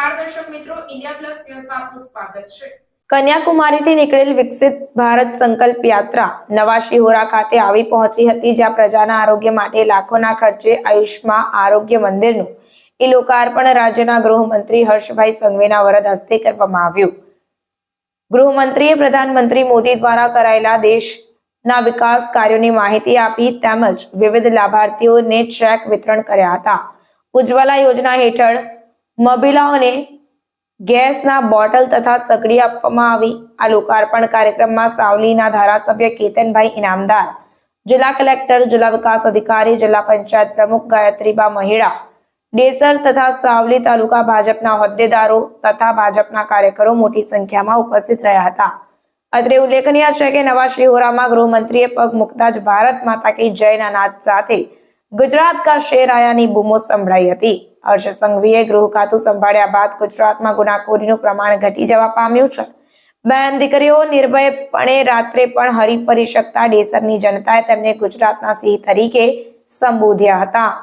નમસ્કાર દર્શક મિત્રો, ઇન્ડિયા પ્લસ ન્યૂઝમાં આપનું સ્વાગત છે। કન્યાકુમારીથી નીકળેલ વિકસિત ભારત સંકલ્પ યાત્રા નવા શિહોરા ખાતે આવી પહોંચી હતી, જ્યાં પ્રજાના આરોગ્ય માટે લાખોના ખર્ચે આયુષ્માન આરોગ્ય મંદિરનું લોકાર્પણ રાજ્યના ગૃહમંત્રી હર્ષભાઈ સંઘવીના વરદ હસ્તે કરવામાં આવ્યું। ગૃહમંત્રીએ પ્રધાનમંત્રી મોદી દ્વારા કરાયેલા દેશના વિકાસ કાર્યોની માહિતી આપી તેમજ વિવિધ લાભાર્થીઓને ચેક વિતરણ કર્યા હતા। ઉજ્જવલા યોજના હેઠળ મહિલાઓને ગેસના બોટલ તથા સગડી આપવામાં આવી। આ લોકાર્પણ કાર્યક્રમમાં સાવલીના ધારાસભ્ય કેતનભાઈ ઇનામદાર, જિલ્લા કલેક્ટર, જિલ્લા વિકાસ અધિકારી, જિલ્લા પંચાયત પ્રમુખ ગાયત્રીબા મહેડા, ડેસર તથા સાવલી તાલુકા ભાજપના હોદ્દેદારો તથા ભાજપના કાર્યકરો મોટી સંખ્યામાં ઉપસ્થિત રહ્યા હતા। અત્રે ઉલ્લેખનીય છે કે નવા શિહોરામાં ગૃહમંત્રીએ પગ મૂકતા જ ભારત માતા કી જયના નાદ સાથે ગુજરાત કા શેર આયાની બૂમો સંભળાઈ હતી। હર્ષ સંઘવીએ ગૃહ ખાતું સંભાળ્યા બાદ ગુજરાતમાં ગુનાખોરીનું પ્રમાણ ઘટી જવા પામ્યું છે। બહેન દીકરીઓ નિર્ભયપણે રાત્રે પણ હરી ફરી શકતા ડેસરની જનતાએ તેમને ગુજરાતના સિંહ તરીકે સંબોધ્યા હતા।